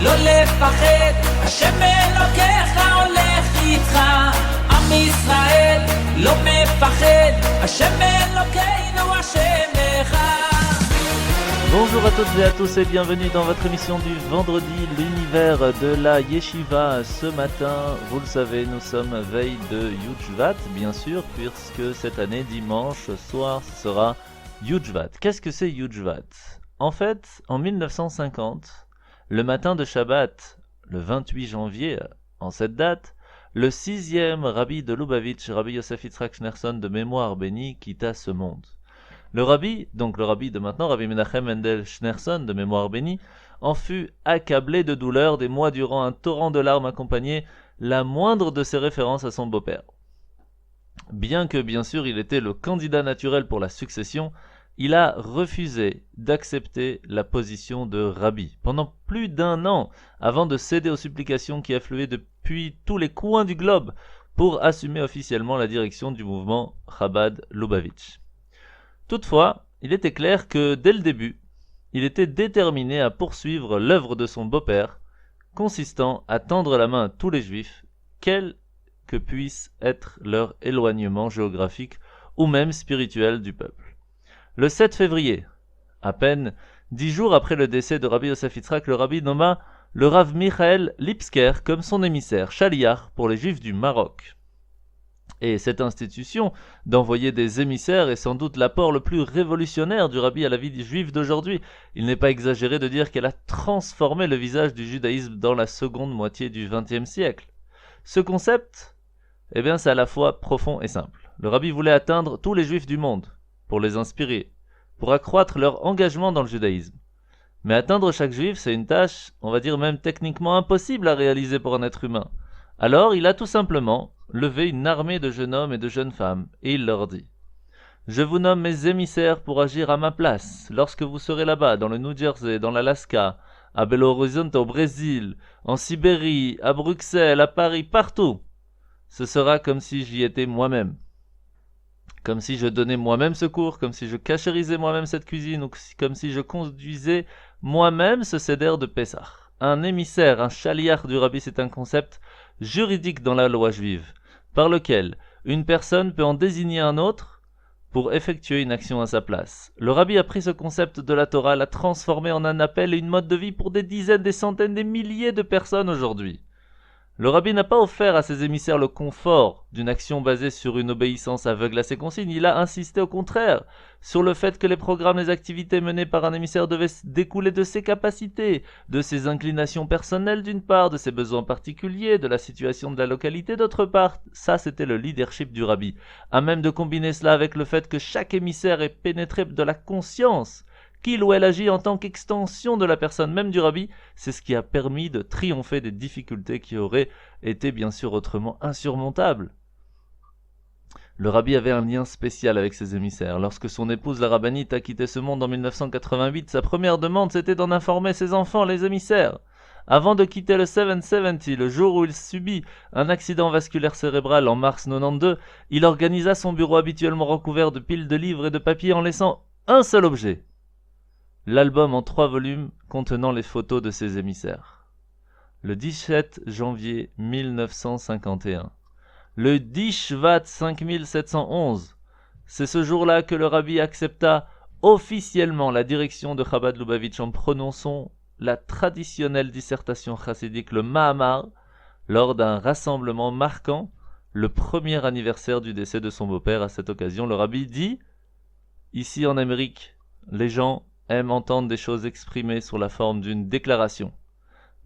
לא לפחד, השם אלוקיך הולך איתך. עם ישראל לא מפחד, השם אלוקינו השם אחד. Bonjour à toutes et à tous et bienvenue dans votre émission du vendredi, l'univers de la Yeshiva. Ce matin, vous le savez, nous sommes veille de Yud Shvat, bien sûr, puisque cette année, dimanche soir, ce sera Yud Shvat. Qu'est-ce que c'est Yud Shvat ? En fait, en 1950, le matin de Shabbat, le 28 janvier, en cette date, le 6e rabbi de Lubavitch, Rabbi Yosef Yitzhak Schneerson de mémoire bénie, quitta ce monde. Le rabbi, donc le rabbi de maintenant, Rabbi Menachem Mendel Schneerson de mémoire bénie, en fut accablé de douleur des mois durant. Un torrent de larmes accompagnait la moindre de ses références à son beau-père. Bien que, bien sûr, il était le candidat naturel pour la succession, il a refusé d'accepter la position de rabbi pendant plus d'un an avant de céder aux supplications qui affluaient depuis tous les coins du globe pour assumer officiellement la direction du mouvement Chabad Lubavitch. Toutefois, il était clair que dès le début, il était déterminé à poursuivre l'œuvre de son beau-père, consistant à tendre la main à tous les juifs, quel que puisse être leur éloignement géographique ou même spirituel du peuple. Le 7 février, à peine 10 jours après le décès de Rabbi Yosef Yitzhak, le rabbi nomma le Rav Michael Lipsker comme son émissaire, Shaliach, pour les juifs du Maroc. Et cette institution d'envoyer des émissaires est sans doute l'apport le plus révolutionnaire du rabbi à la vie juive d'aujourd'hui. Il n'est pas exagéré de dire qu'elle a transformé le visage du judaïsme dans la seconde moitié du XXe siècle. Ce concept, c'est à la fois profond et simple. Le rabbi voulait atteindre tous les juifs du monde, pour les inspirer, pour accroître leur engagement dans le judaïsme. Mais atteindre chaque juif, c'est une tâche, on va dire même techniquement impossible à réaliser pour un être humain. Alors il a tout simplement levé une armée de jeunes hommes et de jeunes femmes, et il leur dit « Je vous nomme mes émissaires pour agir à ma place, lorsque vous serez là-bas, dans le New Jersey, dans l'Alaska, à Belo Horizonte au Brésil, en Sibérie, à Bruxelles, à Paris, partout. Ce sera comme si j'y étais moi-même. Comme si je donnais moi-même ce cours, comme si je cachérisais moi-même cette cuisine, ou comme si je conduisais moi-même ce seder de Pessah. » Un émissaire, un shaliach du rabbi, c'est un concept juridique dans la loi juive, par lequel une personne peut en désigner un autre pour effectuer une action à sa place. Le rabbi a pris ce concept de la Torah, l'a transformé en un appel et une mode de vie pour des dizaines, des centaines, des milliers de personnes aujourd'hui. Le rabbi n'a pas offert à ses émissaires le confort d'une action basée sur une obéissance aveugle à ses consignes. Il a insisté au contraire sur le fait que les programmes, les activités menées par un émissaire devaient découler de ses capacités, de ses inclinations personnelles d'une part, de ses besoins particuliers, de la situation de la localité d'autre part. Ça, c'était le leadership du rabbi. À même de combiner cela avec le fait que chaque émissaire est pénétré de la conscience qu'il ou elle agit en tant qu'extension de la personne même du rabbi, c'est ce qui a permis de triompher des difficultés qui auraient été bien sûr autrement insurmontables. Le rabbi avait un lien spécial avec ses émissaires. Lorsque son épouse la rabbinite a quitté ce monde en 1988, sa première demande c'était d'en informer ses enfants, les émissaires. Avant de quitter le 770, le jour où il subit un accident vasculaire cérébral en mars 92, il organisa son bureau habituellement recouvert de piles de livres et de papiers en laissant un seul objet. L'album en 3 volumes contenant les photos de ses émissaires. Le 17 janvier 1951. Le 10 Shvat 5711. C'est ce jour-là que le rabbi accepta officiellement la direction de Chabad Lubavitch en prononçant la traditionnelle dissertation chassidique, le Mahamar, lors d'un rassemblement marquant le premier anniversaire du décès de son beau-père. À cette occasion, le rabbi dit « Ici en Amérique, les gens aiment entendre des choses exprimées sous la forme d'une déclaration.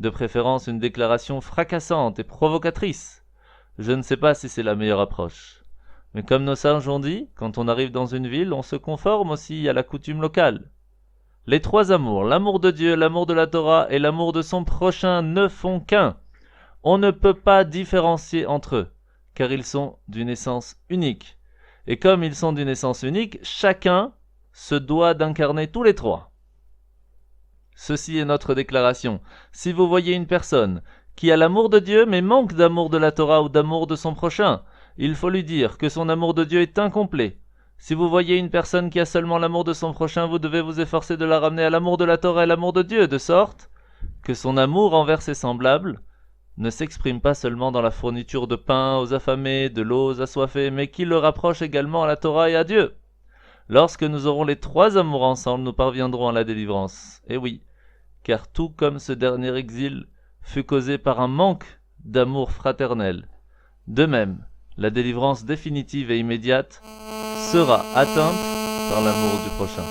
De préférence une déclaration fracassante et provocatrice. Je ne sais pas si c'est la meilleure approche. Mais comme nos sages ont dit, quand on arrive dans une ville, on se conforme aussi à la coutume locale. Les 3 amours, l'amour de Dieu, l'amour de la Torah et l'amour de son prochain ne font qu'un. On ne peut pas différencier entre eux, car ils sont d'une essence unique. Et comme ils sont d'une essence unique, chacun se doit d'incarner tous les 3. Ceci est notre déclaration. Si vous voyez une personne qui a l'amour de Dieu mais manque d'amour de la Torah ou d'amour de son prochain, il faut lui dire que son amour de Dieu est incomplet. Si vous voyez une personne qui a seulement l'amour de son prochain, vous devez vous efforcer de la ramener à l'amour de la Torah et l'amour de Dieu, de sorte que son amour envers ses semblables ne s'exprime pas seulement dans la fourniture de pain aux affamés, de l'eau aux assoiffés, mais qu'il le rapproche également à la Torah et à Dieu. Lorsque nous aurons les trois amours ensemble, nous parviendrons à la délivrance. Et oui, car tout comme ce dernier exil fut causé par un manque d'amour fraternel, de même, la délivrance définitive et immédiate sera atteinte par l'amour du prochain.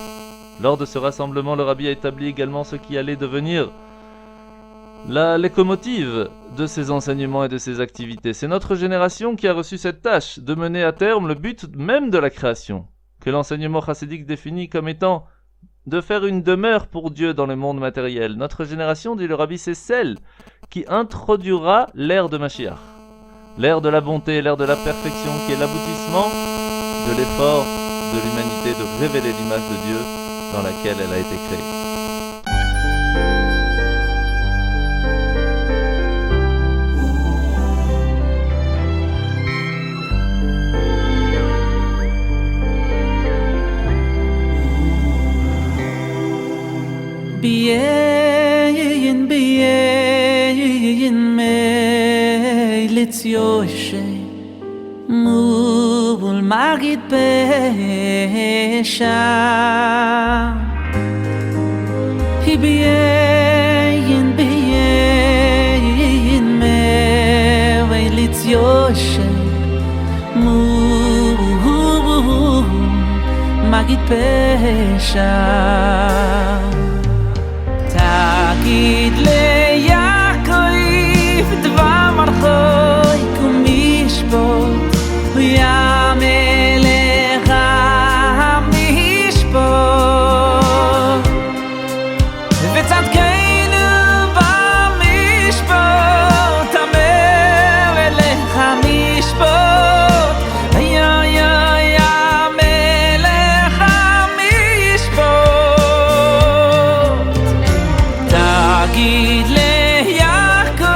Lors de ce rassemblement, le Rabbi a établi également ce qui allait devenir la locomotive de ses enseignements et de ses activités. C'est notre génération qui a reçu cette tâche de mener à terme le but même de la création, que l'enseignement chassidique définit comme étant de faire une demeure pour Dieu dans le monde matériel. Notre génération, dit le Rabbi, c'est celle qui introduira l'ère de Mashiach, l'ère de la bonté, l'ère de la perfection, qui est l'aboutissement de l'effort de l'humanité de révéler l'image de Dieu dans laquelle elle a été créée. Bien meilitz yoshe mul magit pesha bien meilitz yoshe mul magit pesha Tagid le Yaakov דבר מלכוי ומשפוט ויה מלך המשפוט וצדקנו במשפוט המלך המשפוט יה מלך המשפוט תגיד ליעקב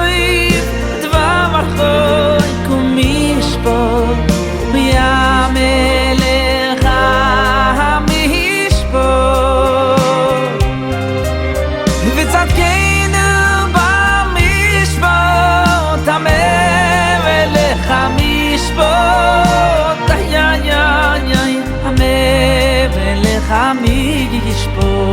דבר מלכוי ומשפוט ויה מלך המשפוט וצדקנו במשפט המלך המשפט המלך המשפט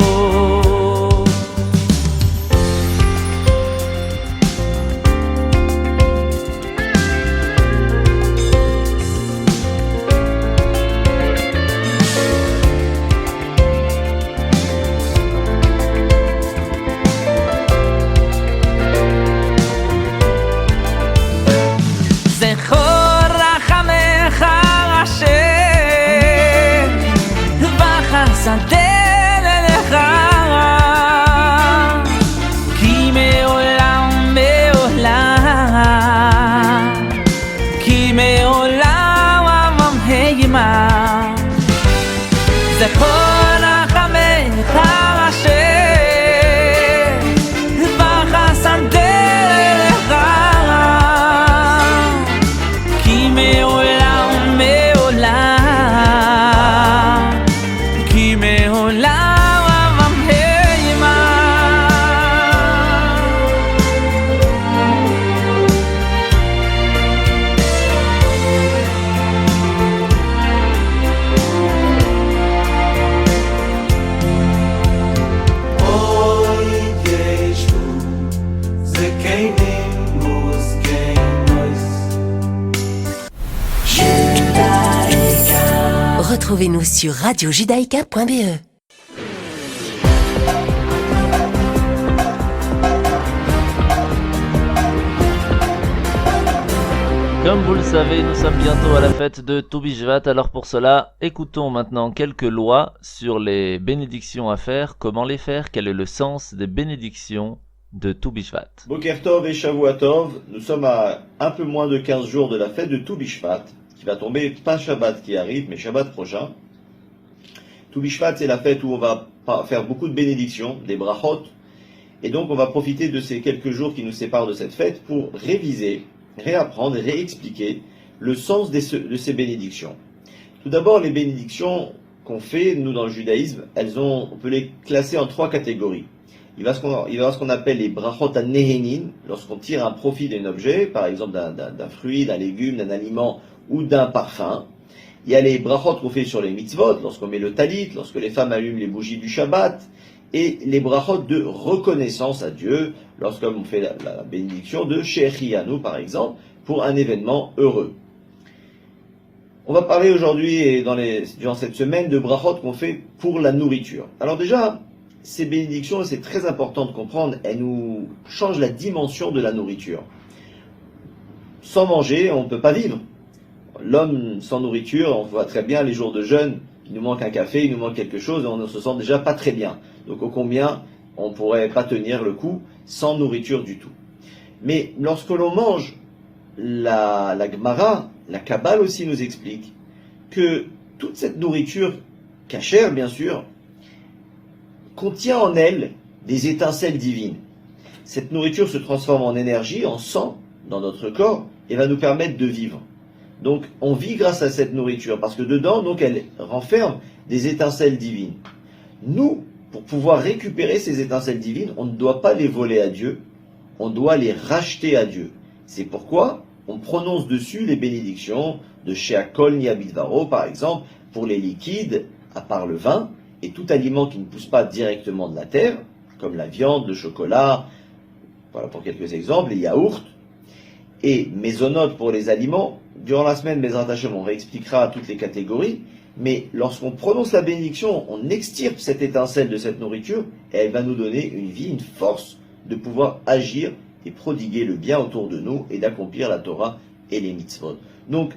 סנדל אליך כי מעולם הממהימה זכור רחמך אשר בך סנדל אליך כי מעולם מעולם הממהימה אוי ישו זקנים מוזקנוס Retrouvez-nous sur radiojudaïka.be. Comme vous le savez, nous sommes bientôt à la fête de Tou Bishvat, alors pour cela, écoutons maintenant quelques lois sur les bénédictions à faire, comment les faire, quel est le sens des bénédictions de Tou Bishvat. Boker Tov et Shavua Tov, nous sommes à un peu moins de 15 jours de la fête de Tou Bishvat, qui va tomber pas Shabbat qui arrive, mais Shabbat prochain. Tou Bishvat, c'est la fête où on va faire beaucoup de bénédictions, des brachot, et donc on va profiter de ces quelques jours qui nous séparent de cette fête pour réviser, réapprendre et réexpliquer le sens de ces bénédictions. Tout d'abord, les bénédictions qu'on fait, nous, dans le judaïsme, on peut les classer en trois catégories. il va y avoir ce qu'on appelle les brachot ha-nehenin, lorsqu'on tire un profit d'un objet, par exemple d'un fruit, d'un légume, d'un aliment ou d'un parfum. Il y a les brachot qu'on fait sur les mitzvot, lorsqu'on met le talit, lorsque les femmes allument les bougies du Shabbat, et les brachot de reconnaissance à Dieu, lorsqu'on fait la bénédiction de Shechianu, par exemple, pour un événement heureux. On va parler aujourd'hui et durant cette semaine de brachot qu'on fait pour la nourriture. Alors déjà, ces bénédictions, c'est très important de comprendre, elles nous changent la dimension de la nourriture. Sans manger, on ne peut pas vivre. L'homme sans nourriture, on voit très bien les jours de jeûne, il nous manque un café, il nous manque quelque chose, et on ne se sent déjà pas très bien. Donc au combien on ne pourrait pas tenir le coup sans nourriture du tout. Mais lorsque l'on mange, la Gemara, la Kabbale aussi nous explique que toute cette nourriture cachère, bien sûr, contient en elle des étincelles divines. Cette nourriture se transforme en énergie, en sang, dans notre corps, et va nous permettre de vivre. Donc, on vit grâce à cette nourriture, parce que dedans, donc, elle renferme des étincelles divines. Nous, pour pouvoir récupérer ces étincelles divines, on ne doit pas les voler à Dieu, on doit les racheter à Dieu. C'est pourquoi on prononce dessus les bénédictions de Sheakol Niabidvaro, par exemple, pour les liquides, à part le vin, et tout aliment qui ne pousse pas directement de la terre, comme la viande, le chocolat, voilà pour quelques exemples, les yaourts, et mésonotes pour les aliments. Durant la semaine, Bezrat Hashem, on réexpliquera toutes les catégories, mais lorsqu'on prononce la bénédiction, on extirpe cette étincelle de cette nourriture, et elle va nous donner une vie, une force de pouvoir agir et prodiguer le bien autour de nous et d'accomplir la Torah et les mitzvot. Donc,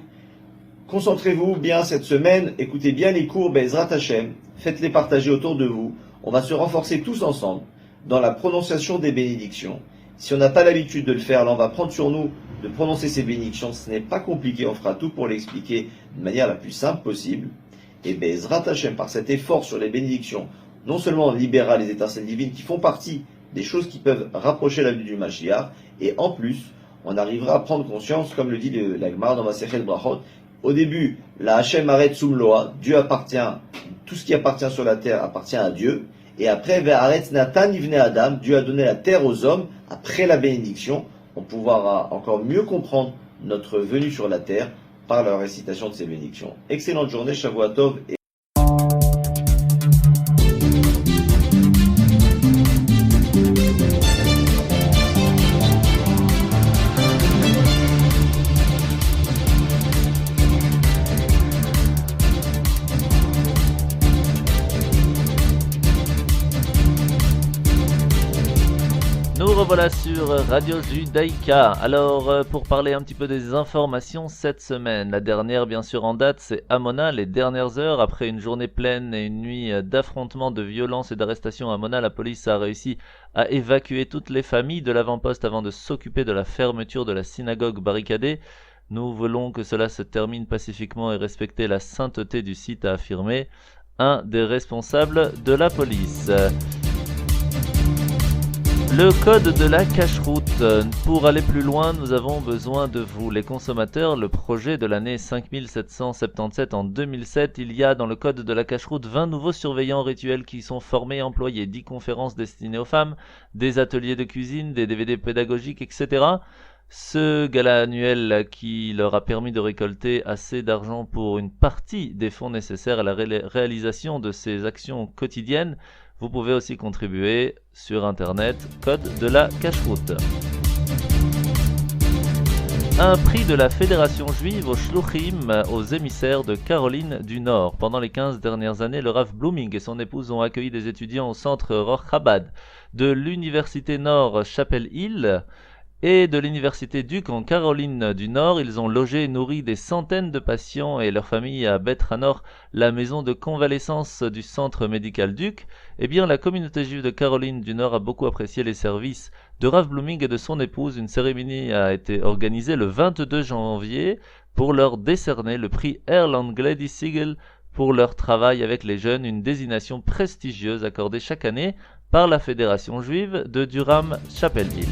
concentrez-vous bien cette semaine, écoutez bien les cours Bezrat Hashem, faites-les partager autour de vous. On va se renforcer tous ensemble dans la prononciation des bénédictions. Si on n'a pas l'habitude de le faire, là on va prendre sur nous de prononcer ces bénédictions. Ce n'est pas compliqué, on fera tout pour l'expliquer de manière la plus simple possible. Et Bezrat Hashem, par cet effort sur les bénédictions, non seulement on libérera les étincelles divines qui font partie des choses qui peuvent rapprocher la vie du Mashiach, et en plus, on arrivera à prendre conscience, comme le dit la Gemara dans Masechet Brachot, au début, la Hashem Aret Sumloa, Dieu appartient, tout ce qui appartient sur la terre appartient à Dieu, et après, Ve'aretz Natan Ivne Adam, Dieu a donné la terre aux hommes, après la bénédiction, on pourra encore mieux comprendre notre venue sur la terre par la récitation de ces bénédictions. Excellente journée, Shavua Tov. Nous revoilà sur Radio Judaïka. Alors, pour parler un petit peu des informations cette semaine, la dernière bien sûr en date, c'est Amona, les dernières heures. Après une journée pleine et une nuit d'affrontements, de violences et d'arrestations à Amona, la police a réussi à évacuer toutes les familles de l'avant-poste avant de s'occuper de la fermeture de la synagogue barricadée. Nous voulons que cela se termine pacifiquement et respecter la sainteté du site, a affirmé un des responsables de la police. Le code de la cache-route. Pour aller plus loin, nous avons besoin de vous, les consommateurs. Le projet de l'année 5777 en 2007, il y a dans le code de la cache-route 20 nouveaux surveillants rituels qui sont formés et employés, 10 conférences destinées aux femmes, des ateliers de cuisine, des DVD pédagogiques, etc. Ce gala annuel qui leur a permis de récolter assez d'argent pour une partie des fonds nécessaires à la réalisation de ces actions quotidiennes. Vous pouvez aussi contribuer sur internet, code de la cache-route. Un prix de la Fédération juive aux Shluchim, aux émissaires de Caroline du Nord. Pendant les 15 dernières années, le Rav Blooming et son épouse ont accueilli des étudiants au centre Ror Chabad de l'Université Nord Chapel Hill et de l'Université Duke en Caroline du Nord. Ils ont logé et nourri des centaines de patients et leurs familles à Beth Hanor, la maison de convalescence du centre médical Duke. Eh bien, la communauté juive de Caroline du Nord a beaucoup apprécié les services de Rav Blooming et de son épouse. Une cérémonie a été organisée le 22 janvier pour leur décerner le prix Erland Gladys Siegel pour leur travail avec les jeunes, une désignation prestigieuse accordée chaque année par la Fédération juive de Durham Chapel Hill.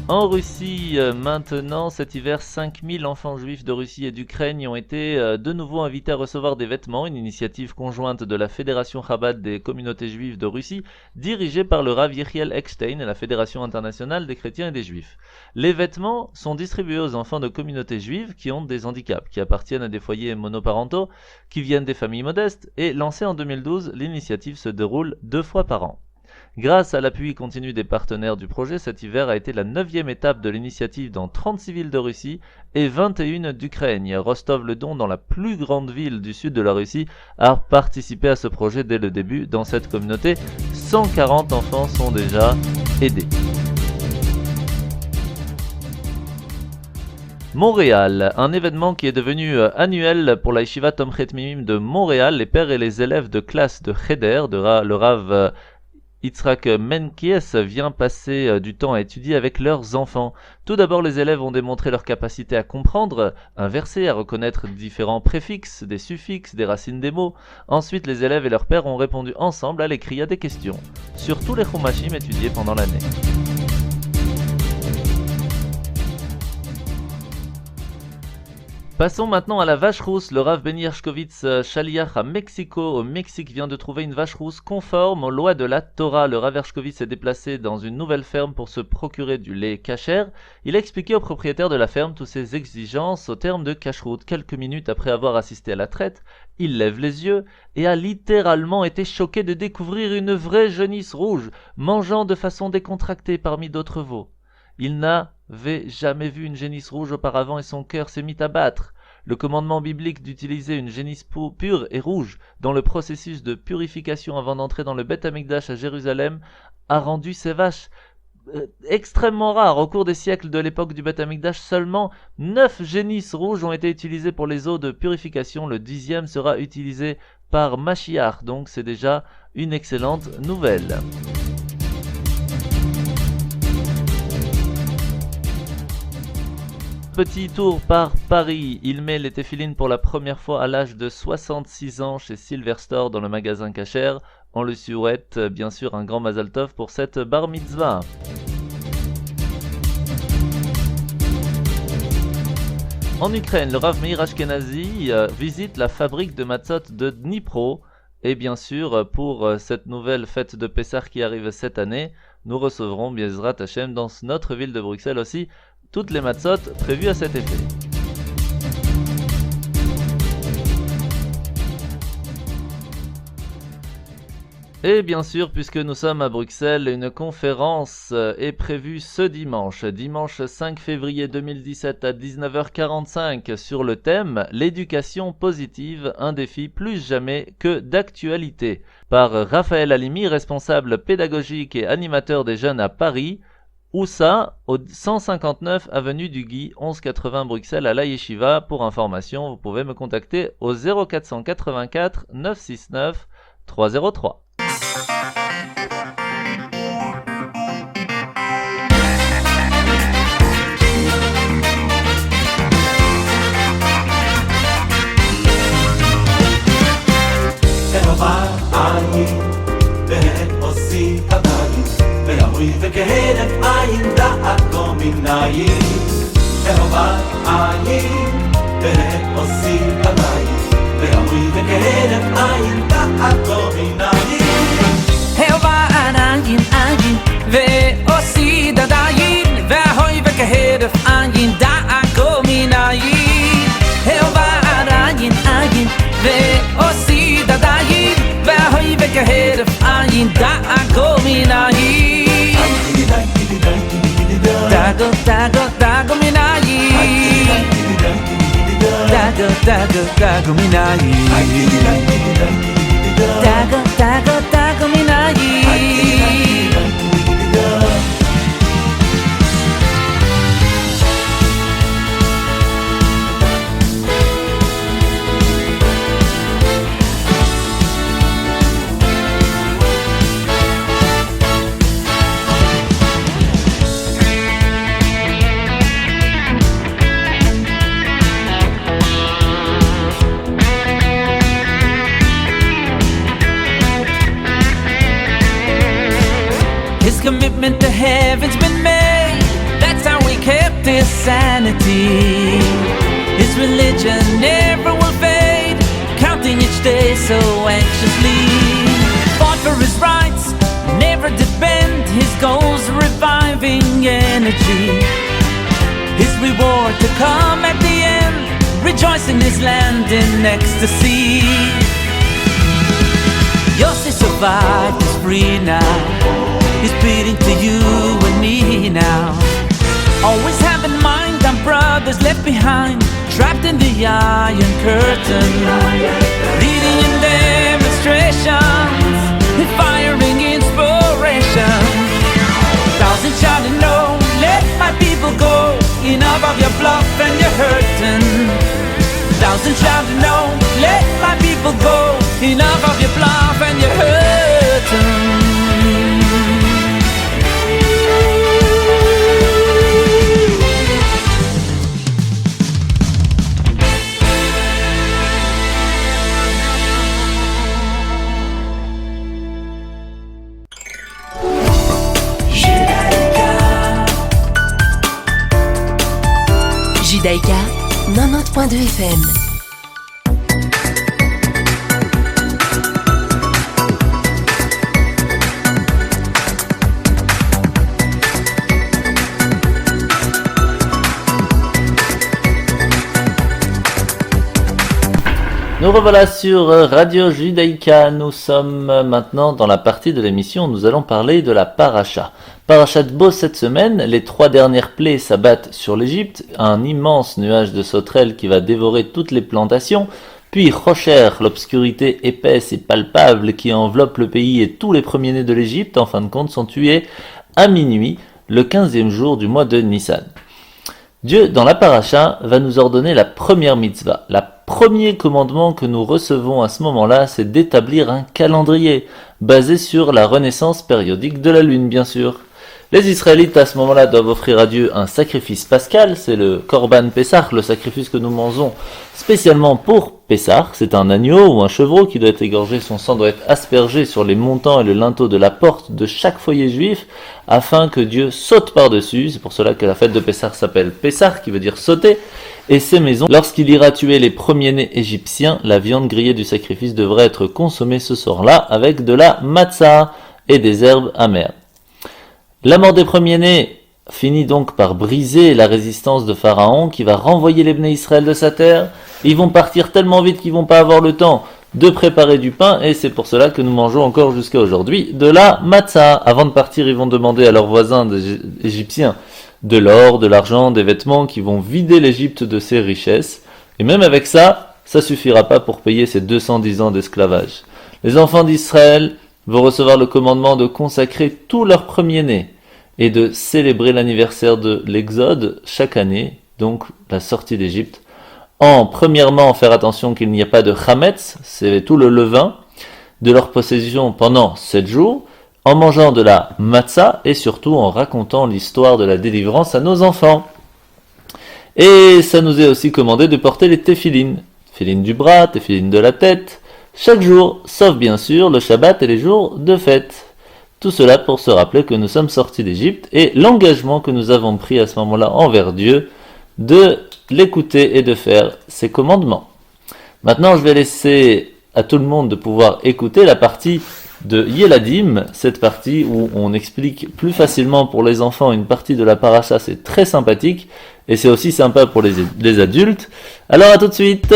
En Russie, maintenant, cet hiver, 5000 enfants juifs de Russie et d'Ukraine y ont été de nouveau invités à recevoir des vêtements, une initiative conjointe de la Fédération Chabad des communautés juives de Russie, dirigée par le Rav Yechiel Eckstein et la Fédération internationale des chrétiens et des juifs. Les vêtements sont distribués aux enfants de communautés juives qui ont des handicaps, qui appartiennent à des foyers monoparentaux, qui viennent des familles modestes, et lancée en 2012, l'initiative se déroule 2 fois par an. Grâce à l'appui continu des partenaires du projet, cet hiver a été la 9e étape de l'initiative dans 36 villes de Russie et 21 d'Ukraine. Rostov-le-Don, dans la plus grande ville du sud de la Russie, a participé à ce projet dès le début. Dans cette communauté, 140 enfants sont déjà aidés. Montréal, un événement qui est devenu annuel pour la Yeshiva Tomchet Mimim de Montréal. Les pères et les élèves de classe de Cheder, le Rav Yitzhak Menkies vient passer du temps à étudier avec leurs enfants. Tout d'abord, les élèves ont démontré leur capacité à comprendre un verset, à reconnaître différents préfixes, des suffixes, des racines des mots. Ensuite, les élèves et leurs pères ont répondu ensemble à l'écrit à des questions sur tous les chumashim étudiés pendant l'année. Passons maintenant à la vache rousse. Le Rav Ben Yershkovitz Shaliach à Mexico, au Mexique, vient de trouver une vache rousse conforme aux lois de la Torah. Le Rav Yershkovitz s'est déplacé dans une nouvelle ferme pour se procurer du lait kasher. Il a expliqué au propriétaire de la ferme toutes ses exigences au terme de kashrut. Quelques minutes après avoir assisté à la traite, il lève les yeux et a littéralement été choqué de découvrir une vraie genisse rouge, mangeant de façon décontractée parmi d'autres veaux. Il n'avait jamais vu une génisse rouge auparavant et son cœur s'est mis à battre. Le commandement biblique d'utiliser une génisse pure et rouge dans le processus de purification avant d'entrer dans le Beth Amikdash à Jérusalem a rendu ces vaches extrêmement rares. Au cours des siècles de l'époque du Beth Amikdash, seulement 9 génisses rouges ont été utilisées pour les eaux de purification. Le 10e sera utilisé par Mashiach, donc c'est déjà une excellente nouvelle. Petit tour par Paris. Il met les téphilines pour la première fois à l'âge de 66 ans chez Silver Store dans le magasin Kasher. On le souhaite bien sûr un grand Mazal Tov pour cette bar mitzvah. En Ukraine, le Rav Meir Ashkenazi visite la fabrique de matzot de Dnipro. Et bien sûr, pour cette nouvelle fête de Pessah qui arrive cette année, nous recevrons Bezrat Hashem dans notre ville de Bruxelles aussi toutes les matzot prévues à cet effet. Et bien sûr, puisque nous sommes à Bruxelles, une conférence est prévue ce dimanche 5 février 2017 à 19h45 sur le thème « L'éducation positive, un défi plus jamais que d'actualité » par Raphaël Halimi, responsable pédagogique et animateur des jeunes à Paris, ou ça, au 159 avenue du Guy, 1180 Bruxelles à la Yeshiva. Pour information, vous pouvez me contacter au 0484 969 303. וכהרף עין דעתו מנין אהובה עין והרף עושים עדיין ואמרי וכהרף עין דעתו מנין אהובה עין ועושי דדיין וההוי וכהרף עין דעתו מנין אהובה עין ועושי דדיין וההוי וכהרף עין דעתו מנין Dago minayi Dago minayi Dago minayi sanity. His religion never will fade, counting each day so anxiously. Fought for his rights, never did bend, his goals reviving energy. His reward to come at the end, rejoice in his land in ecstasy. Yossi survived, he's free now. He's pleading to you and me now. Always have in mind our brothers left behind, trapped in the Iron Curtain, leading in demonstrations, inspiring inspiration. Thousands shouting no, let my people go, enough of your bluff and your hurting. Thousands shouting no, let my people go, enough of your bluff and your hurting. Judaïka, 90.2 FM. Nous revoilà sur Radio Judaïka. Nous sommes maintenant dans la partie de l'émission où nous allons parler de la paracha. Parachat Bo cette semaine, les 3 dernières plaies s'abattent sur l'Égypte, un immense nuage de sauterelles qui va dévorer toutes les plantations, puis Rocher, l'obscurité épaisse et palpable qui enveloppe le pays et tous les premiers-nés de l'Égypte, en fin de compte, sont tués à minuit, le 15e jour du mois de Nissan. Dieu, dans la paracha, va nous ordonner la première mitzvah. Le premier commandement que nous recevons à ce moment-là, c'est d'établir un calendrier, basé sur la renaissance périodique de la lune, bien sûr. Les Israélites, à ce moment-là, doivent offrir à Dieu un sacrifice pascal, c'est le Korban Pessah, le sacrifice que nous mangeons spécialement pour Pessah. C'est un agneau ou un chevreau qui doit être égorgé, son sang doit être aspergé sur les montants et le linteau de la porte de chaque foyer juif, afin que Dieu saute par-dessus. C'est pour cela que la fête de Pessah s'appelle Pessah, qui veut dire sauter. Et ces maisons, lorsqu'il ira tuer les premiers-nés égyptiens, la viande grillée du sacrifice devrait être consommée ce soir-là avec de la matzah et des herbes amères. La mort des premiers-nés finit donc par briser la résistance de Pharaon qui va renvoyer les Bnei Israël de sa terre. Ils vont partir tellement vite qu'ils vont pas avoir le temps de préparer du pain et c'est pour cela que nous mangeons encore jusqu'à aujourd'hui de la matzah. Avant de partir, ils vont demander à leurs voisins égyptiens de l'or, de l'argent, des vêtements qui vont vider l'Égypte de ses richesses. Et même avec ça, ça suffira pas pour payer ces 210 ans d'esclavage. Les enfants d'Israël vont recevoir le commandement de consacrer tous leurs premiers-nés et de célébrer l'anniversaire de l'Exode chaque année, donc la sortie d'Égypte, en premièrement faire attention qu'il n'y a pas de chametz, c'est tout le levain, de leur possession pendant 7 jours, en mangeant de la matzah et surtout en racontant l'histoire de la délivrance à nos enfants. Et ça nous est aussi commandé de porter les téphilines, téphilines du bras, téphilines de la tête, chaque jour, sauf bien sûr le Shabbat et les jours de fête. Tout cela pour se rappeler que nous sommes sortis d'Égypte et l'engagement que nous avons pris à ce moment-là envers Dieu de l'écouter et de faire ses commandements. Maintenant, je vais laisser à tout le monde de pouvoir écouter la partie de Yeladim, cette partie où on explique plus facilement pour les enfants une partie de la paracha, c'est très sympathique et c'est aussi sympa pour les adultes. Alors à tout de suite.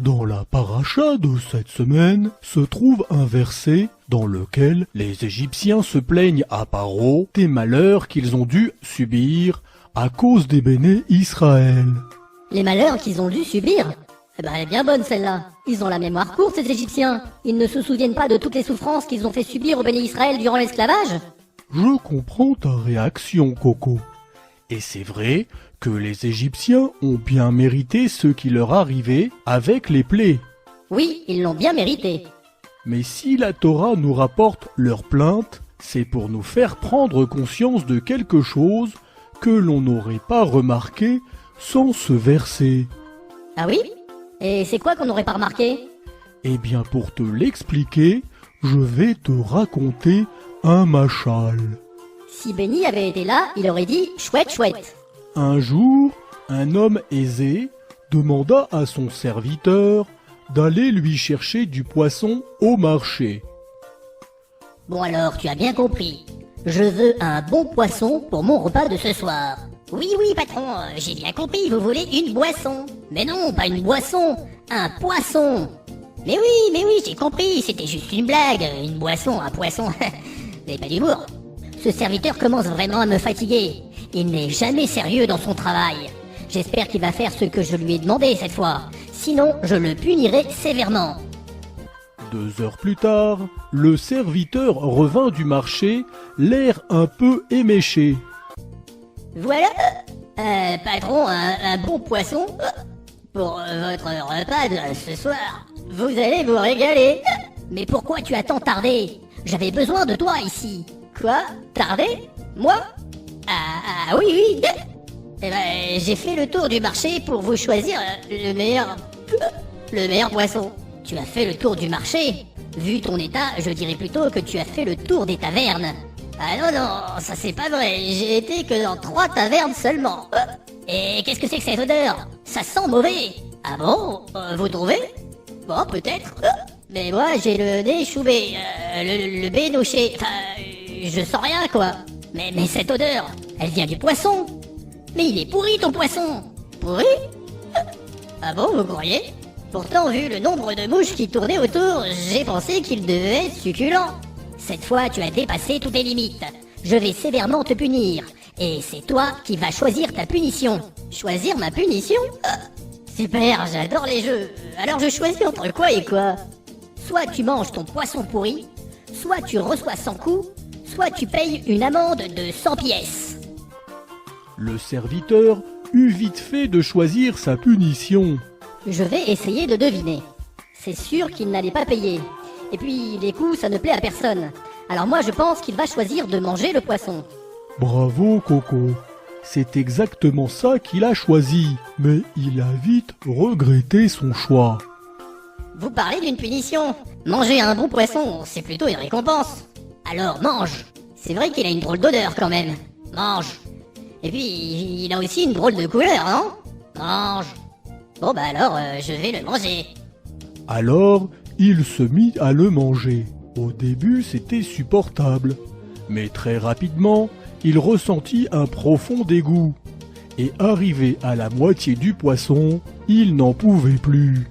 Dans la paracha de cette semaine se trouve un verset dans lequel les Égyptiens se plaignent à Paro des malheurs qu'ils ont dû subir à cause des béné Israël. Les malheurs qu'ils ont dû subir? Eh ben, elle est bien bonne celle-là. Ils ont la mémoire courte, ces Égyptiens. Ils ne se souviennent pas de toutes les souffrances qu'ils ont fait subir au béné Israël durant l'esclavage? Je comprends ta réaction, Coco. Et c'est vrai que les Égyptiens ont bien mérité ce qui leur arrivait avec les plaies. Oui, ils l'ont bien mérité. Mais si la Torah nous rapporte leurs plaintes, c'est pour nous faire prendre conscience de quelque chose que l'on n'aurait pas remarqué sans ce verset. Ah oui? Et c'est quoi qu'on n'aurait pas remarqué? Eh bien pour te l'expliquer, je vais te raconter un machal. Si Benny avait été là, il aurait dit chouette, chouette. Un jour, un homme aisé demanda à son serviteur d'aller lui chercher du poisson au marché. Bon alors, tu as bien compris. Je veux un bon poisson pour mon repas de ce soir. Oui, oui, patron, j'ai bien compris, vous voulez une boisson. Mais non, pas une boisson, un poisson. Mais oui, j'ai compris, c'était juste une blague, une boisson, un poisson. Mais pas d'humour. Ce serviteur commence vraiment à me fatiguer. Il n'est jamais sérieux dans son travail. J'espère qu'il va faire ce que je lui ai demandé cette fois. Sinon, je le punirai sévèrement. 2 heures plus tard, le serviteur revint du marché, l'air un peu éméché. Voilà, patron, un bon poisson pour votre repas de ce soir. Vous allez vous régaler. Mais pourquoi tu as tant tardé? J'avais besoin de toi ici. Quoi? Tardé? Moi? Ah oui. Eh ben, j'ai fait le tour du marché pour vous choisir le meilleur poisson. Tu as fait le tour du marché? Vu ton état, je dirais plutôt que tu as fait le tour des tavernes. Ah non, ça c'est pas vrai, j'ai été que dans 3 tavernes seulement. Et qu'est-ce que c'est que cette odeur? Ça sent mauvais. Ah bon? Vous trouvez? Bon, peut-être. Mais moi, j'ai le nez chouvé, le bénoché, enfin, je sens rien, quoi. Mais cette odeur, elle vient du poisson. Mais il est pourri, ton poisson. Pourri? Ah bon, vous croyez? Pourtant, vu le nombre de mouches qui tournaient autour, j'ai pensé qu'il devait être succulent. Cette fois, tu as dépassé toutes tes limites. Je vais sévèrement te punir. Et c'est toi qui vas choisir ta punition. Choisir ma punition? Super, j'adore les jeux. Alors je choisis entre quoi et quoi? Soit tu manges ton poisson pourri, soit tu reçois 100 coups, soit tu payes une amende de 100 pièces. Le serviteur eut vite fait de choisir sa punition. Je vais essayer de deviner. C'est sûr qu'il n'allait pas payer. Et puis, les coups, ça ne plaît à personne. Alors moi, je pense qu'il va choisir de manger le poisson. Bravo Coco, c'est exactement ça qu'il a choisi, mais il a vite regretté son choix. Vous parlez d'une punition. Manger un bon poisson, c'est plutôt une récompense. Alors mange. C'est vrai qu'il a une drôle d'odeur quand même. Mange. Et puis, il a aussi une drôle de couleur, non? Mange. Bon bah alors, je vais le manger. Alors, il se mit à le manger. Au début, c'était supportable. Mais très rapidement, il ressentit un profond dégoût. Et arrivé à la moitié du poisson, il n'en pouvait plus.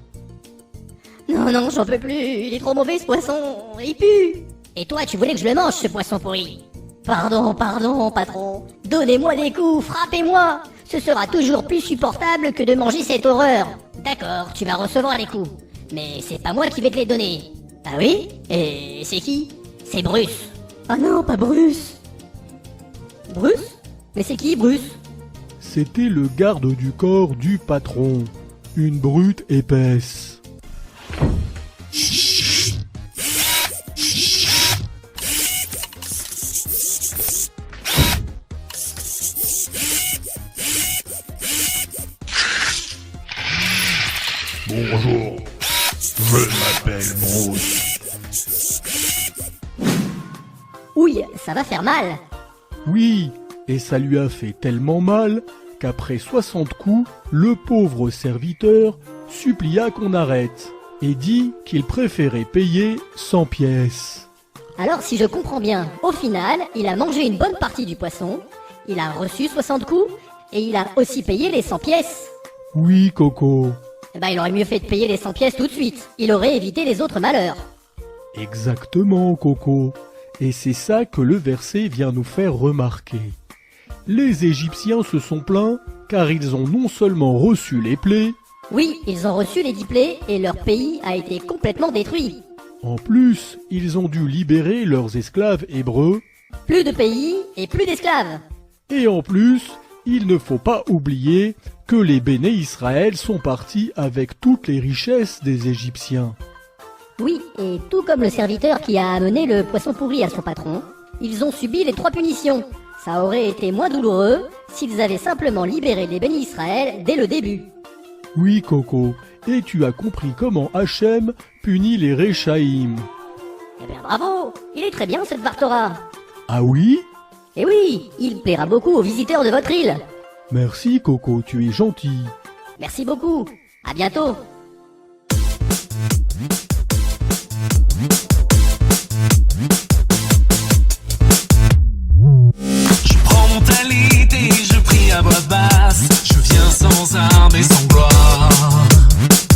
Non, j'en peux plus. Il est trop mauvais ce poisson. Il pue. Et toi, tu voulais que je le mange, ce poisson pourri? Pardon, patron. Donnez-moi des coups, frappez-moi. Ce sera toujours plus supportable que de manger cette horreur. D'accord, tu vas recevoir les coups. Mais c'est pas moi qui vais te les donner. Ah oui? Et c'est qui? C'est Bruce. Ah non, pas Bruce. Bruce? Mais c'est qui, Bruce? C'était le garde du corps du patron. Une brute épaisse. Bonjour, je m'appelle Bruce. Ouille, ça va faire mal. Oui, et ça lui a fait tellement mal qu'après 60 coups, le pauvre serviteur supplia qu'on arrête et dit qu'il préférait payer 100 pièces. Alors si je comprends bien, au final, il a mangé une bonne partie du poisson, il a reçu 60 coups, et il a aussi payé les 100 pièces. Oui, Coco. Eh ben, il aurait mieux fait de payer les 100 pièces tout de suite. Il aurait évité les autres malheurs. Exactement, Coco. Et c'est ça que le verset vient nous faire remarquer. Les Égyptiens se sont plaints car ils ont non seulement reçu les plaies, Oui, ils ont reçu les 10 plaies et leur pays a été complètement détruit. en plus, ils ont dû libérer leurs esclaves hébreux, Plus de pays et plus d'esclaves. et en plus, il ne faut pas oublier que les béné Israël sont partis avec toutes les richesses des Égyptiens. Oui, et tout comme le serviteur qui a amené le poisson pourri à son patron, ils ont subi les 3 punitions. Ça aurait été moins douloureux s'ils avaient simplement libéré les béni Israël dès le début. Oui, Coco, et tu as compris comment Hachem punit les Réchaïm. Eh bien bravo, il est très bien cette Vartora. Ah oui? Et oui, il plaira beaucoup aux visiteurs de votre île. Merci Coco, tu es gentil. Merci beaucoup, à bientôt. Je prends mon talit et je prie à voix basse. Je viens sans armes et sans gloire.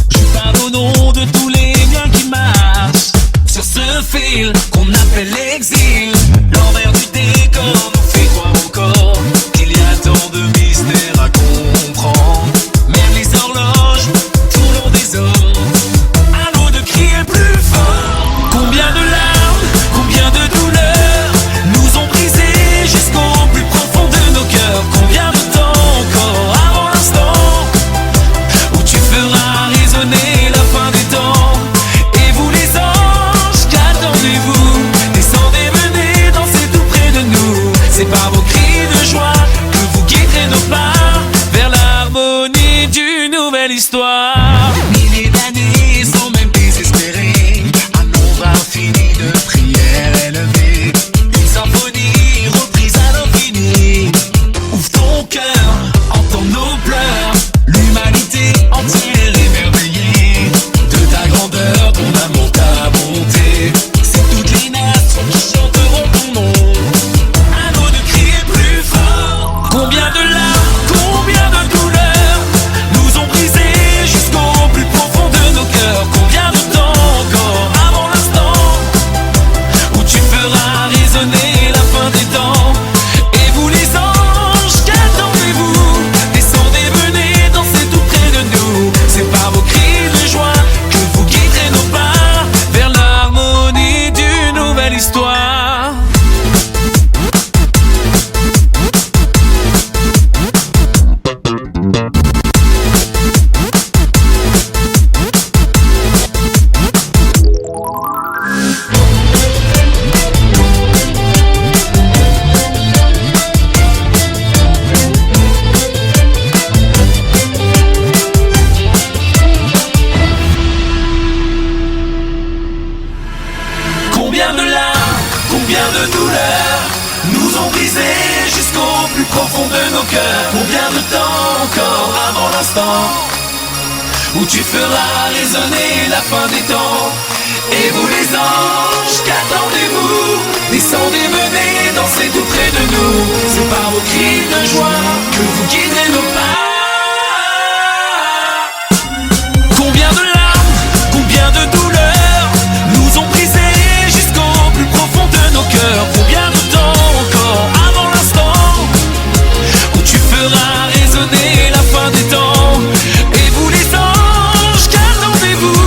Je parle au nom de tous les miens qui marchent sur ce fil qu'on appelle l'exil. L'envers du décor nous fait croire encore qu'il y a tant de mystères à comprendre. Même les horloges tournent des hommes. À nous de crier plus fort. Combien de larmes, combien de douleurs nous ont brisés jusqu'au plus profond de nos cœurs. Combien de temps encore avant l'instant où tu feras résonner la fin des temps. Et vous les anges, qu'attendez-vous? Descendez, venez danser tout près de nous. C'est par vos cris de joie que vous guiderez nos pas vers l'harmonie d'une nouvelle histoire. Milliers d'années sans même désespérer, un nombre infini de prières élevées, une symphonie reprise à l'infini. Ouvre ton cœur, entends nos pleurs, l'humanité entière émerveillée de ta grandeur, ton amour, ta bonté. C'est toutes les nations qui chanteront ton nom. À nous de crier plus fort. Combien de larmes, combien de douleurs nous ont brisés jusqu'au plus profond de nos cœurs. Combien de temps encore avant l'instant où tu feras résonner la fin des temps. Et vous les anges, qu'attendez-vous? Descendez, venez danser tout près de nous. C'est par vos cris de joie que vous guiderez nos pas vers l'harmonie d'une nouvelle histoire. Combien de larmes, combien de douleurs nous ont brisés jusqu'au plus profond de nos cœurs. Combien de temps encore avant l'instant où tu feras résonner la fin des temps. Et vous les anges, qu'attendez-vous? Descendez, venez danser tout près de nous. C'est par vos cris de joie que vous guiderez nos pas. Combien de larmes, combien de douleurs nous ont brisés jusqu'au plus profond de nos cœurs. Combien de temps encore avant l'instant où tu feras résonner la fin des temps. Et vous les anges, qu'attendez-vous?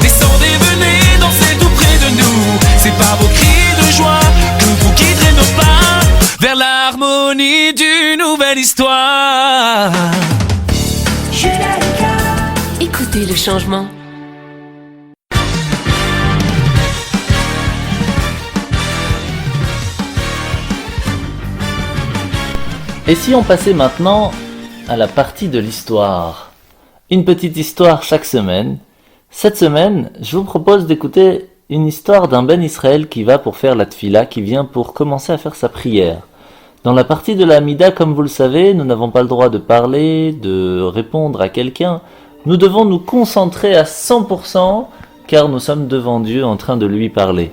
Descendez, venez danser tout près de nous. C'est par vos cris de joie que vous guiderez nos pas vers l'harmonie d'une nouvelle histoire. Écoutez le changement. Et si on passait maintenant à la partie de l'histoire? Une petite histoire chaque semaine. Cette semaine, je vous propose d'écouter une histoire d'un Ben Israël qui va pour faire la tfila, qui vient pour commencer à faire sa prière. Dans la partie de la Hamida, comme vous le savez, nous n'avons pas le droit de parler, de répondre à quelqu'un. Nous devons nous concentrer à 100% car nous sommes devant Dieu en train de lui parler.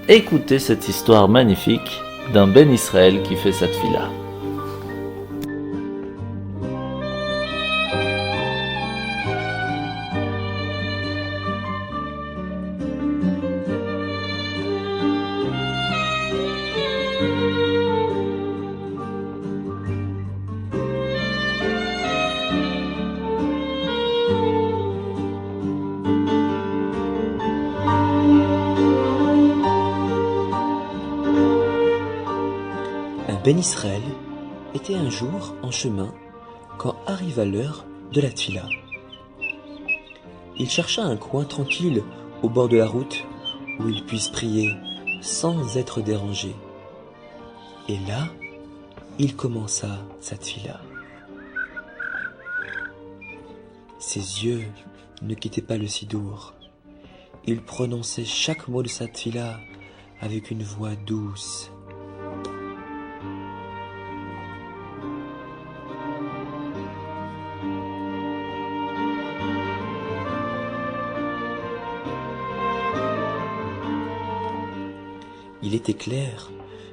Écoutez cette histoire magnifique d'un Ben Israël qui fait sa tfila. Ben Israël était un jour en chemin quand arriva l'heure de la tfila. Il chercha un coin tranquille au bord de la route où il puisse prier sans être dérangé. Et là, il commença sa tfila. Ses yeux ne quittaient pas le sidour. Il prononçait chaque mot de sa tfila avec une voix douce. Il était clair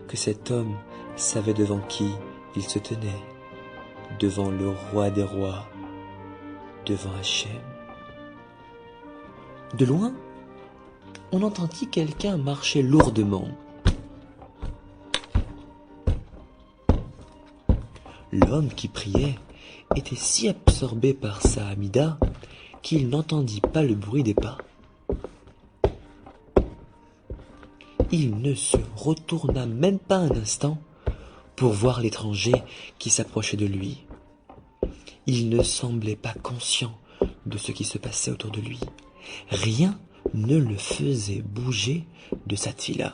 que cet homme savait devant qui il se tenait, devant le roi des rois, devant Hachem. De loin, on entendit quelqu'un marcher lourdement. L'homme qui priait était si absorbé par sa Hamida qu'il n'entendit pas le bruit des pas. Il ne se retourna même pas un instant pour voir l'étranger qui s'approchait de lui. Il ne semblait pas conscient de ce qui se passait autour de lui. Rien ne le faisait bouger de sa tfila.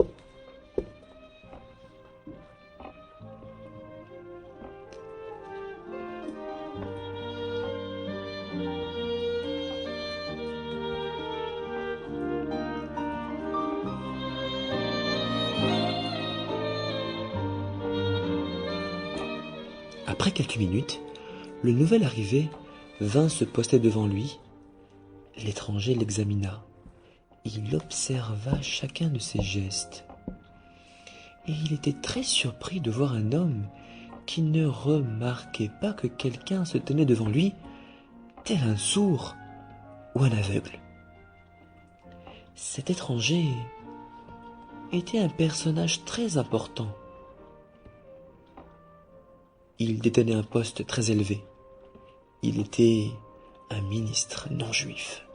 Après quelques minutes, le nouvel arrivé vint se poster devant lui. L'étranger l'examina. Il observa chacun de ses gestes. Et il était très surpris de voir un homme qui ne remarquait pas que quelqu'un se tenait devant lui, tel un sourd ou un aveugle. Cet étranger était un personnage très important. Il détenait un poste très élevé. Il était un ministre non juif.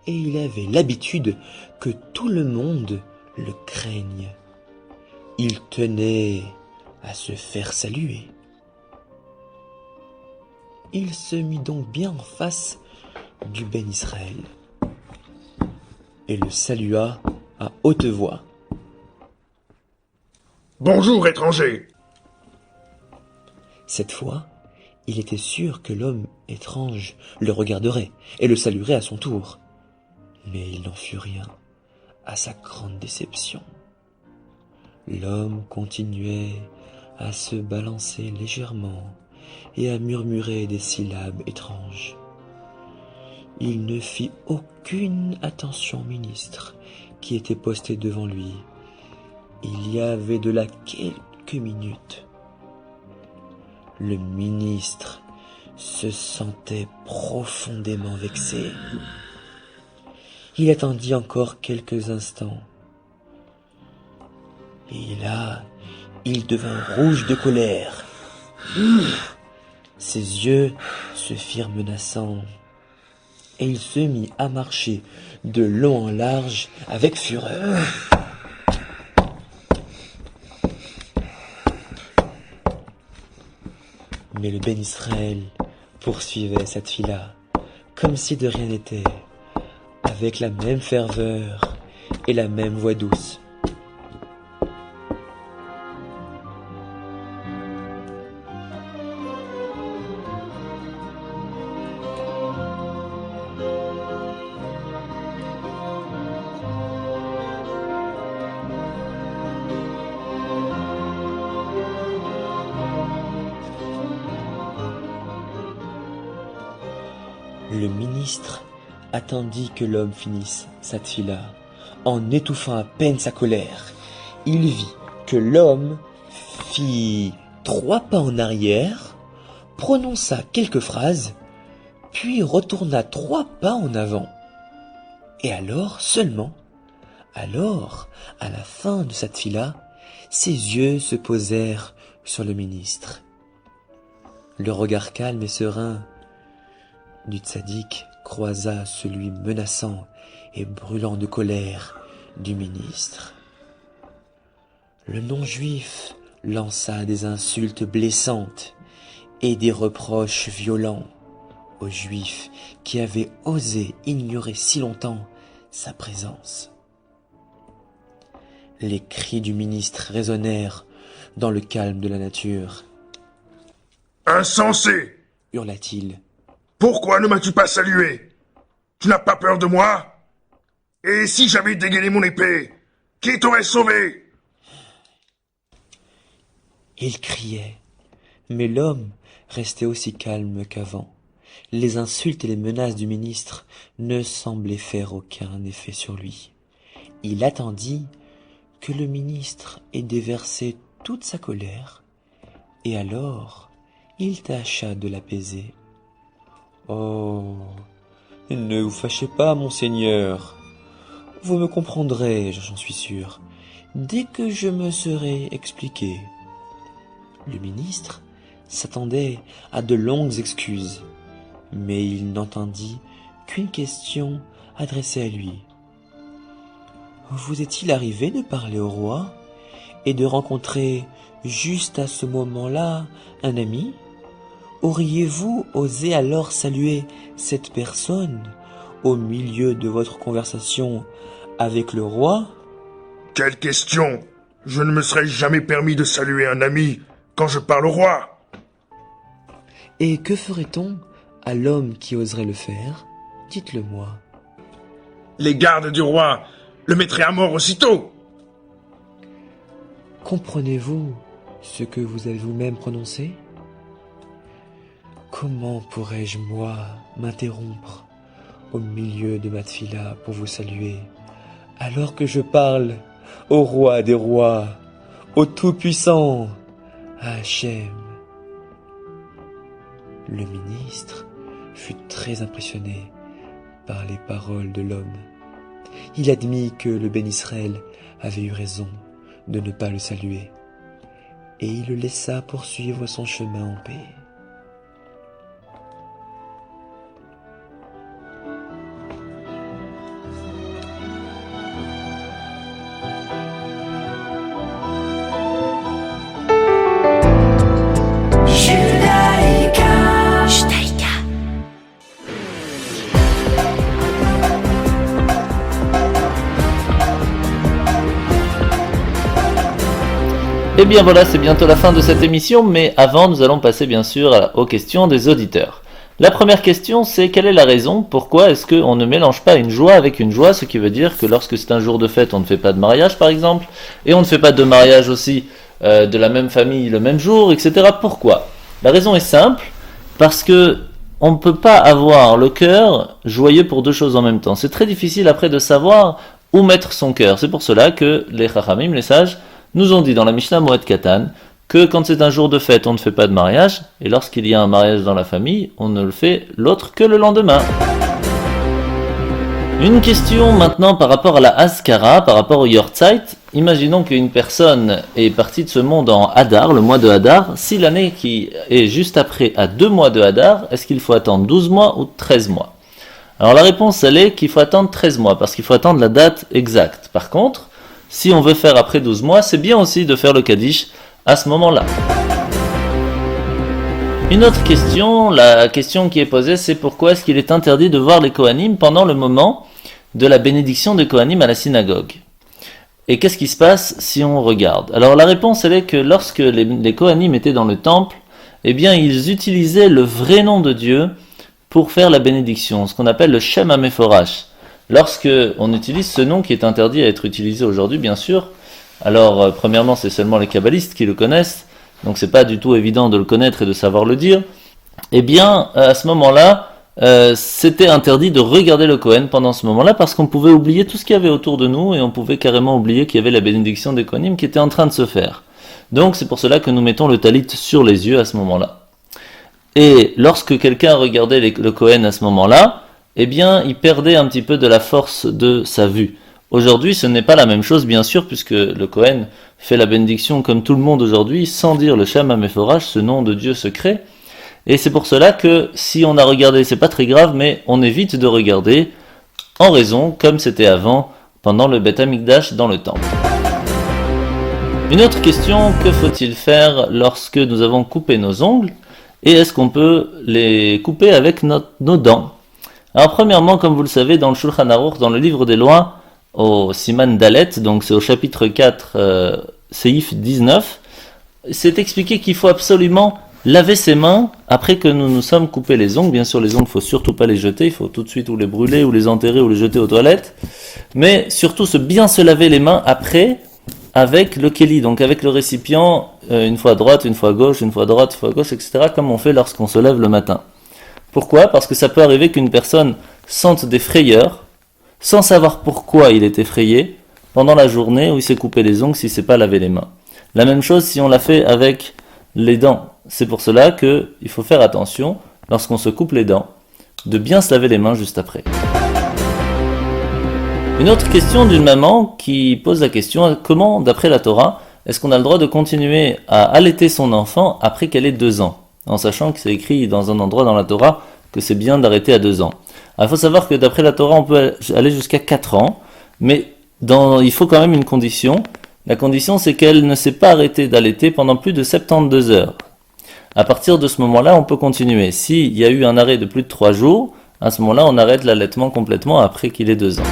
Et il avait l'habitude que tout le monde le craigne. Il tenait à se faire saluer. Il se mit donc bien en face du Ben Israël et le salua à haute voix. « Bonjour, étranger !» Cette fois, il était sûr que l'homme étrange le regarderait et le saluerait à son tour. Mais il n'en fut rien, à sa grande déception. L'homme continuait à se balancer légèrement et à murmurer des syllabes étranges. Il ne fit aucune attention au ministre qui était posté devant lui. Il y avait de là quelques minutes. Le ministre se sentait profondément vexé. Il attendit encore quelques instants. Et là, il devint rouge de colère. Ses yeux se firent menaçants. Et il se mit à marcher de long en large avec fureur. Mais le Ben Israël poursuivait sa tfila comme si de rien n'était, avec la même ferveur et la même voix douce. Le ministre attendit que l'homme finisse sa tfila, en étouffant à peine sa colère. Il vit que l'homme fit 3 pas en arrière, prononça quelques phrases, puis retourna 3 pas en avant. Et alors, seulement, à la fin de sa tfila, ses yeux se posèrent sur le ministre. Le regard calme et serein du tzaddik croisa celui menaçant et brûlant de colère du ministre. Le non-juif lança des insultes blessantes et des reproches violents aux juifs qui avaient osé ignorer si longtemps sa présence. Les cris du ministre résonnèrent dans le calme de la nature. « Insensé !» hurla-t-il. « Pourquoi ne m'as-tu pas salué? Tu n'as pas peur de moi? Et si j'avais dégainé mon épée, qui t'aurait sauvé? Il criait, mais l'homme restait aussi calme qu'avant. Les insultes et les menaces du ministre ne semblaient faire aucun effet sur lui. Il attendit que le ministre ait déversé toute sa colère, et alors il tâcha de l'apaiser. « Oh, ne vous fâchez pas, monseigneur. Vous me comprendrez, j'en suis sûr, dès que je me serai expliqué. » Le ministre s'attendait à de longues excuses, mais il n'entendit qu'une question adressée à lui. « Vous est-il arrivé de parler au roi et de rencontrer juste à ce moment-là un ami? Auriez-vous osé alors saluer cette personne au milieu de votre conversation avec le roi? » Quelle question! Je ne me serais jamais permis de saluer un ami quand je parle au roi. Et que ferait-on à l'homme qui oserait le faire? Dites-le-moi. Les gardes du roi le mettraient à mort aussitôt. Comprenez-vous ce que vous avez vous-même prononcé? Comment pourrais-je, moi, m'interrompre au milieu de ma tfila pour vous saluer, alors que je parle au roi des rois, au Tout-Puissant, à Hachem? Le ministre fut très impressionné par les paroles de l'homme. Il admit que le Ben Israël avait eu raison de ne pas le saluer, et il le laissa poursuivre son chemin en paix. Et bien voilà, c'est bientôt la fin de cette émission, mais avant, nous allons passer bien sûr aux questions des auditeurs. La première question, c'est quelle est la raison, pourquoi est-ce qu'on ne mélange pas une joie avec une joie, ce qui veut dire que lorsque c'est un jour de fête, on ne fait pas de mariage par exemple, et on ne fait pas de mariage aussi de la même famille le même jour, etc. Pourquoi? La raison est simple, parce que on ne peut pas avoir le cœur joyeux pour deux choses en même temps. C'est très difficile après de savoir où mettre son cœur. C'est pour cela que les Chachamim, les sages, nous ont dit dans la Mishnah Moed Katan que quand c'est un jour de fête, on ne fait pas de mariage, et lorsqu'il y a un mariage dans la famille, on ne le fait l'autre que le lendemain. Une question maintenant par rapport à la Haskara, par rapport au Yortzeit. Imaginons qu'une personne est partie de ce monde en Hadar, le mois de Hadar. Si l'année qui est juste après a 2 mois de Hadar, est-ce qu'il faut attendre 12 mois ou 13 mois? Alors la réponse, elle est qu'il faut attendre 13 mois, parce qu'il faut attendre la date exacte. Par contre, si on veut faire après 12 mois, c'est bien aussi de faire le Kaddish à ce moment-là. Une autre question, la question qui est posée, c'est pourquoi est-ce qu'il est interdit de voir les Kohanim pendant le moment de la bénédiction des Kohanim à la synagogue? Et qu'est-ce qui se passe si on regarde? Alors la réponse, elle est que lorsque les Kohanim étaient dans le temple, eh bien ils utilisaient le vrai nom de Dieu pour faire la bénédiction, ce qu'on appelle le Shem HaMeforash. Lorsque on utilise ce nom qui est interdit à être utilisé aujourd'hui, bien sûr, alors premièrement c'est seulement les kabbalistes qui le connaissent, donc c'est pas du tout évident de le connaître et de savoir le dire, eh bien à ce moment-là, c'était interdit de regarder le Kohen pendant ce moment-là parce qu'on pouvait oublier tout ce qu'il y avait autour de nous et on pouvait carrément oublier qu'il y avait la bénédiction des Kohanim qui était en train de se faire. Donc c'est pour cela que nous mettons le talit sur les yeux à ce moment-là. Et lorsque quelqu'un regardait le Kohen à ce moment-là, eh bien, il perdait un petit peu de la force de sa vue. Aujourd'hui, ce n'est pas la même chose, bien sûr, puisque le Kohen fait la bénédiction comme tout le monde aujourd'hui, sans dire le Shem HaMeforash, ce nom de Dieu secret. Et c'est pour cela que, si on a regardé, c'est pas très grave, mais on évite de regarder en raison, comme c'était avant, pendant le Beth Amikdash dans le temple. Une autre question, que faut-il faire lorsque nous avons coupé nos ongles? Et est-ce qu'on peut les couper avec nos dents? Alors premièrement, comme vous le savez, dans le Shulchan Aruch, dans le livre des lois, au Siman Dalet, donc c'est au chapitre 4, Seif 19, c'est expliqué qu'il faut absolument laver ses mains après que nous nous sommes coupés les ongles. Bien sûr, les ongles, il faut surtout pas les jeter, il faut tout de suite ou les brûler, ou les enterrer, ou les jeter aux toilettes. Mais surtout, bien se laver les mains après, avec le keli, donc avec le récipient, une fois à droite, une fois à gauche, une fois à droite, une fois à gauche, etc., comme on fait lorsqu'on se lève le matin. Pourquoi ? Parce que ça peut arriver qu'une personne sente des frayeurs, sans savoir pourquoi il est effrayé, pendant la journée où il s'est coupé les ongles s'il ne s'est pas lavé les mains. La même chose si on l'a fait avec les dents. C'est pour cela qu'il faut faire attention, lorsqu'on se coupe les dents, de bien se laver les mains juste après. Une autre question d'une maman qui pose la question, comment, d'après la Torah, est-ce qu'on a le droit de continuer à allaiter son enfant après qu'elle ait 2 ans ? En sachant que c'est écrit dans un endroit dans la Torah que c'est bien d'arrêter à 2 ans. Alors, il faut savoir que d'après la Torah, on peut aller jusqu'à 4 ans, mais il faut quand même une condition. La condition, c'est qu'elle ne s'est pas arrêtée d'allaiter pendant plus de 72 heures. À partir de ce moment-là, on peut continuer. S'il y a eu un arrêt de plus de 3 jours, à ce moment-là, on arrête l'allaitement complètement après qu'il ait 2 ans.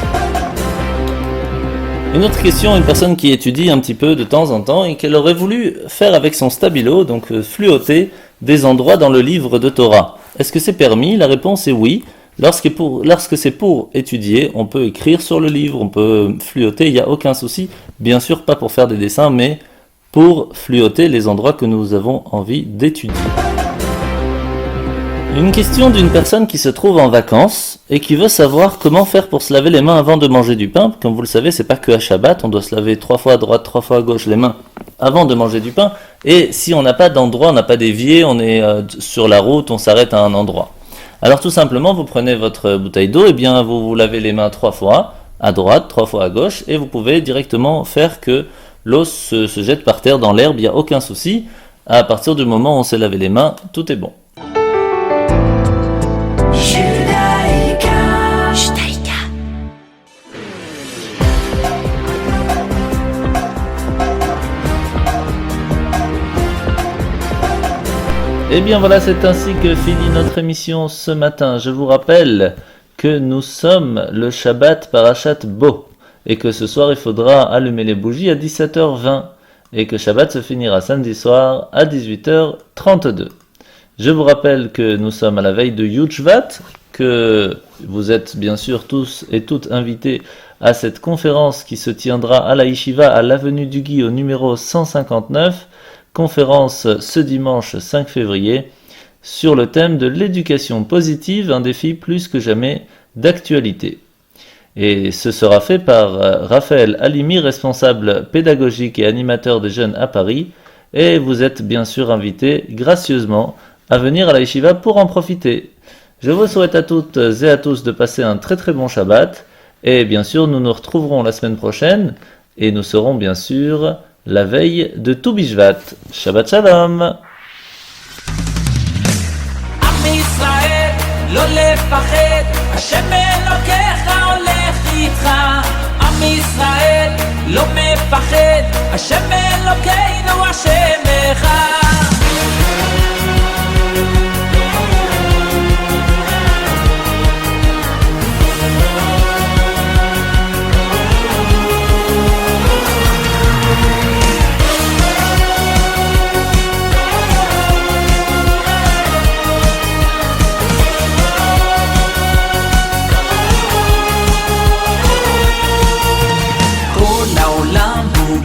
Une autre question, une personne qui étudie un petit peu de temps en temps et qu'elle aurait voulu faire avec son stabilo, donc fluoter des endroits dans le livre de Torah. Est-ce que c'est permis ? La réponse est oui. Lorsque c'est pour étudier, on peut écrire sur le livre, on peut fluoter, il n'y a aucun souci. Bien sûr, pas pour faire des dessins, mais pour fluoter les endroits que nous avons envie d'étudier. Une question d'une personne qui se trouve en vacances et qui veut savoir comment faire pour se laver les mains avant de manger du pain. Comme vous le savez, c'est pas que à Shabbat, on doit se laver 3 fois à droite, 3 fois à gauche les mains avant de manger du pain. Et si on n'a pas d'endroit, on n'a pas d'évier, on est sur la route, on s'arrête à un endroit. Alors tout simplement, vous prenez votre bouteille d'eau, et bien vous vous lavez les mains 3 fois à droite, 3 fois à gauche, et vous pouvez directement faire que l'eau se jette par terre dans l'herbe, il n'y a aucun souci. À partir du moment où on s'est lavé les mains, tout est bon. Et bien voilà, c'est ainsi que finit notre émission ce matin. Je vous rappelle que nous sommes le Shabbat Parashat Bo, et que ce soir il faudra allumer les bougies à 17h20, et que Shabbat se finira samedi soir à 18h32. Je vous rappelle que nous sommes à la veille de Yutshvat, que vous êtes bien sûr tous et toutes invités à cette conférence qui se tiendra à la Yeshiva à l'avenue du Guy au numéro 159, conférence ce dimanche 5 février sur le thème de l'éducation positive, un défi plus que jamais d'actualité. Et ce sera fait par Raphaël Halimi, responsable pédagogique et animateur des jeunes à Paris, et vous êtes bien sûr invités gracieusement à venir à la Yeshiva pour en profiter. Je vous souhaite à toutes et à tous de passer un très très bon Shabbat, et bien sûr nous nous retrouverons la semaine prochaine, et nous serons bien sûr la veille de Tu Bishvat. Shabbat Shalom. עם ישראל, לא לפחד, השם אלוקיך הולך איתך. עם ישראל, לא מפחד, השם אלוקינו השם אחד.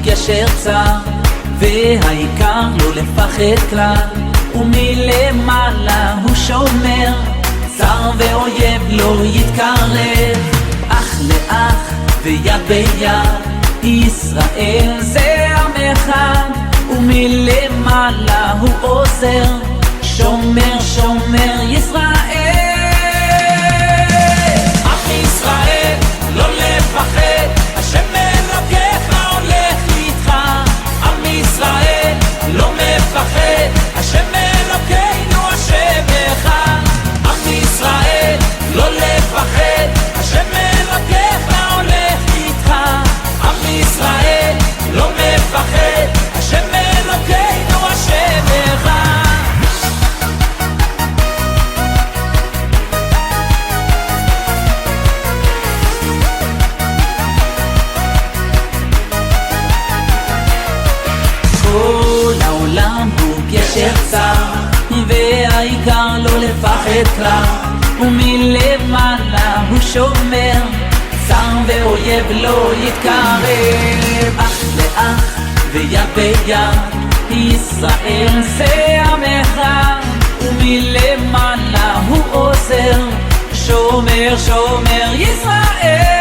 גשר צר, והעיקר לא לפחד כלל, ומלמעלה הוא שומר, צר ואויב לא יתקרב, אח לאח ויד ביד, ישראל זה עם אחד, ומלמעלה הוא עוזר, שומר שומר ישראל. עם ישראל לא לפחד, השם אלוקיך הולך איתך. עם ישראל לא מפחד, השם אלוקינו השם אחד. עם ישראל לא לפחד, השם אלוקיך הולך איתך. עם ישראל לא מפחד, השם אלוקינו השם אחד. העיקר לא לפחד כלל, ומלמעלה הוא שומר, צר ואויב לא יתקרב. אח לאח ויד ביד, ישראל זה עם אחד, ומלמעלה הוא עוזר, שומר שומר ישראל.